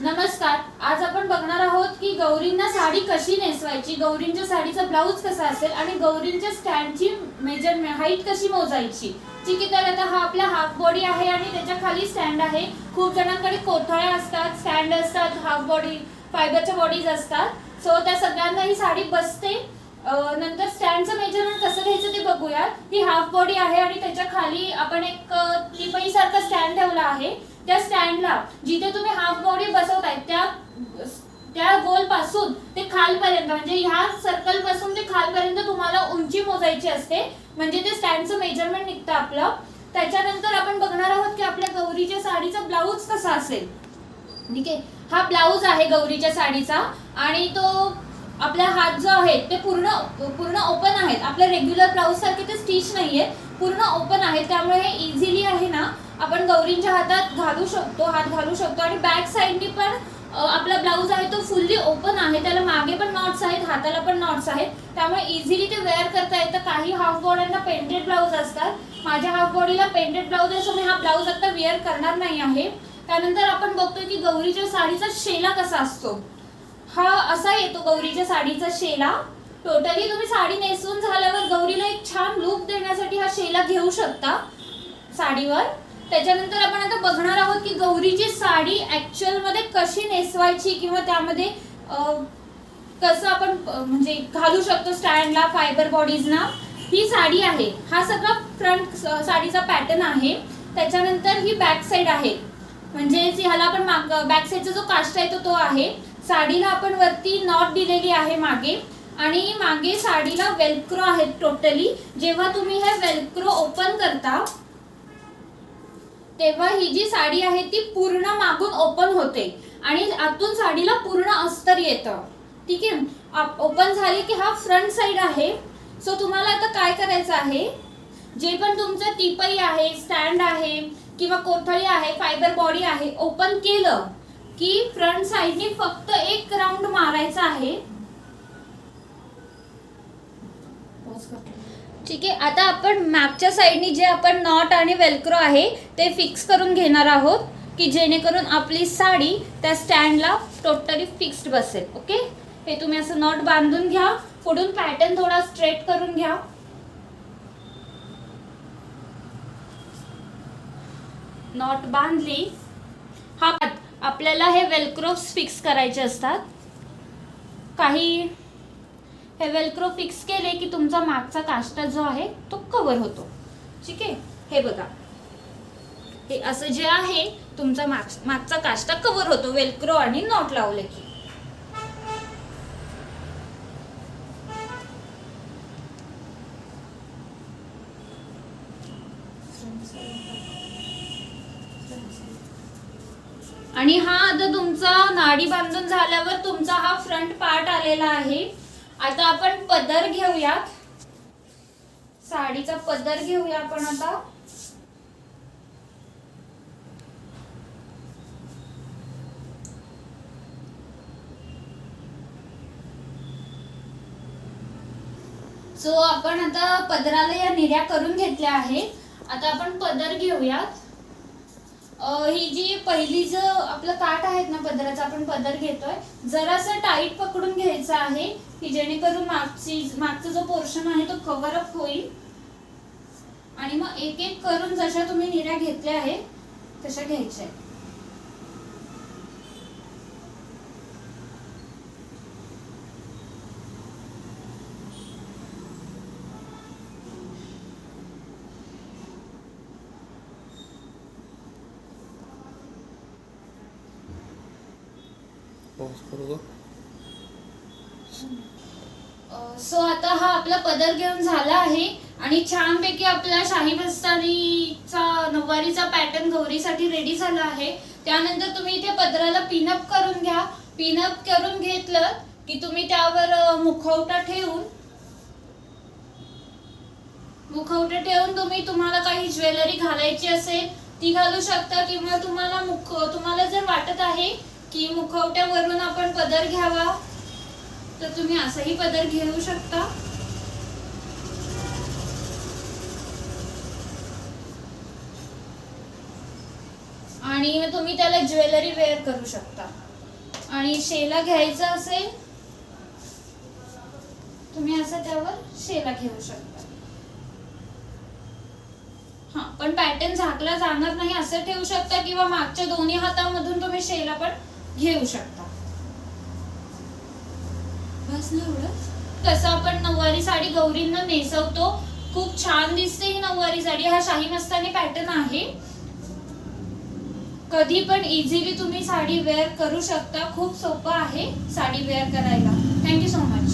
नमस्कार. आज आपण बघणार आहोत की गौरींना साडी कशी नेसवायची, गौरींच्या साडीचा ब्लाउज कसा असेल आणि गौरींच्या स्टँडची मेजरमेंट हाईट कशी मोजायची. ठीक आहे, तर आता हा आपला हाफ बॉडी आहे आणि त्याच्या खाली स्टँड आहे. खूप जणांकडे कोथळ्या असतात, स्टँड असतात, हाफ बॉडी फायबरच्या बॉडीज असतात. सो त्या सगळ्यांना ही साडी बसते. नंतर स्टँडचं मेजरमेंट कसं घ्यायचं ते बघूया. ही हाफ बॉडी आहे आणि त्याच्या खाली आपण एक टिपई सारखा स्टँड ठेवला आहे. त्या स्टँडला जिथे तुम्ही हाफ बॉडी बसवताय त्या गोल पासून ते खालपर्यंत, म्हणजे ह्या सर्कल पासून ते खालपर्यंत तुम्हाला उंची मोजायची असते, म्हणजे ते स्टँडचं मेजरमेंट निघतं आपलं. त्याच्यानंतर आपण बघणार आहोत की आपल्या गौरीच्या साडीचा ब्लाउज कसा असेल. ठीक आहे, हा ब्लाउज आहे गौरीच्या साडीचा आणि तो आपला हात जो आहे ते पूर्ण ओपन आहेत. आपल्या रेग्युलर ब्लाउज सारखे ते स्टिच नाहीये, पूर्ण ओपन आहे. त्यामुळे हे इझिली आहे ना आपण गौरींच्या हातात घालू शकतो, हात घालू शकतो. आणि बॅक साइडनी पण आपला ब्लाउज आहे तो फुल्ली ओपन आहे. त्याला मागे पण नॉट्स आहेत, हाताला पण नॉट्स आहेत. त्यामुळे इझिली ते वेअर करता येतं. काही हाफ बॉडीला पेंटेड ब्लाउज असतात, माझ्या हाफ बॉडीला पेंटेड ब्लाउज आहे, सो मी हा ब्लाउज आता वेअर करणार नाही आहे. त्यानंतर आपण बघतोय की गौरीच्या साडीचा शेला कसा असतो. हा असा येतो गौरीच्या साडीचा शेला. टोटली तुम्ही साडी नेसवून झाल्यावर गौरीला एक छान लुक देण्यासाठी हा शेला घेऊ शकता साडीवर. त्याच्यानंतर आपण आता बघणार आहोत की गौरीची साडी ऍक्च्युअल मध्ये कशी नेसवायची किंवा त्यामध्ये कसं आपण म्हणजे घालू शकतो स्टँडला, फायबर बॉडीजना. ही साडी आहे, हा सगळा फ्रंट साडीचा पॅटर्न आहे. त्याच्यानंतर ही बॅक साइड आहे, म्हणजे ह्याला आपण बॅक साइडचा जो काष्ट आहे तो आहे. साडीला आपण वरती नॉट दिलेली आहे मागे, आणि मागे साडीला वेल्क्रो आहे टोटली. जेव्हा तुम्ही हे वेल्क्रो ओपन करता तेव्हा ही जी साडी आहे ती पूर्ण मागून ओपन होते आणि आतून साडीला पूर्ण अस्तर येतं. ठीक आहे, ओपन झाली की हा फ्रंट साइड आहे. सो तुम्हाला आता काय करायचं आहे, जे पण तुमचं टिपई आहे, स्टँड आहे किंवा कोथळी आहे, फायबर बॉडी आहे, ओपन केलं की फ्रंट साइडनी फक्त एक राउंड मारायचा आहे. ठीक आहे, आता आपण मागच्या साइडनी जे आपण नॉट आणि वेल्क्रो आहे ते फिक्स करून घेणार आहोत की जेणेकरून आपली साडी त्या स्टँडला टोटली फिक्स्ड बसेल. ओके, हे तुम्ही असं नॉट बांधून घ्या. पुढून पॅटर्न थोडा स्ट्रेट करून घ्या. नॉट बांधली. हा आपल्याला हे वेल्क्रो फिक्स करायचे असतात. काही हे वेल्क्रो फिक्स केले की तुमचा मागचा काष्टा जो आहे तो कव्हर होतो. ठीक आहे, हे बघा, हे असं जे आहे तुमचा मागचा काष्टा कव्हर होतो वेल्क्रो आणि नॉट लावले की. आणि हा आता तुमचा नाडी बांधून झाल्यावर तुमचा हा फ्रंट पार्ट आलेला आहे. आता आपण पदर घेऊयात, साडीचा पदर घेऊया आपण आता. सो आपण आता पदराला या निऱ्या करून घेतल्या आहेत. आता आपण पदर घेऊयात. ही जी पहिली जो आपलं काठ आहेत ना पदराचा, आपण पदर घेतोय, जरासं टाईट पकडून घ्यायचं आहे की जेणेकरून मागचा जो पोर्शन आहे तो कव्हर अप होईल. आणि मग एक एक करून जशा तुम्ही निऱ्या घेतल्या आहे तशा घ्यायच्या. सो आता हा आपला पदर घेऊन झाला आहे आणि छानपैकी आपला शाही बस्तानीचा नऊवारीचा पॅटर्न गौरीसाठी रेडी झाला आहे. त्यानंतर तुम्ही इथे पदराला पिनअप करून घ्या. पिनअप करून घेतलं की तुम्ही त्यावर मुखवटा ठेवून तुम्ही तुम्हाला काही ज्वेलरी घालायची असेल ती घालू शकता, किंवा तुम्हाला जर वाटत आहे की मुखवट्यावरून आपण पदर घ्यावा तर तुम्ही असाही पदर घेऊ शकता. आणि तुम्ही त्याला ज्वेलरी वेअर करू शकता. आणि शेला घ्यायचा असेल तुम्ही असं त्यावर शेला घेऊ शकता. हा, पण पॅटर्न झाकला जाणार नाही असं ठेवू शकता किंवा मागच्या दोन्ही हातामधून तुम्ही शेला पण घेऊ शकता. बस ना एवढंच. कसं आपण नऊवारी साडी गौरींना नेसवतो, खूप छान दिसते ही नऊवारी साडी. हा शाही मस्तानी पॅटर्न आहे. कधी पण इझिली तुम्ही साडी वेअर करू शकता. खूप सोपं आहे साडी वेअर करायला. Thank you so much.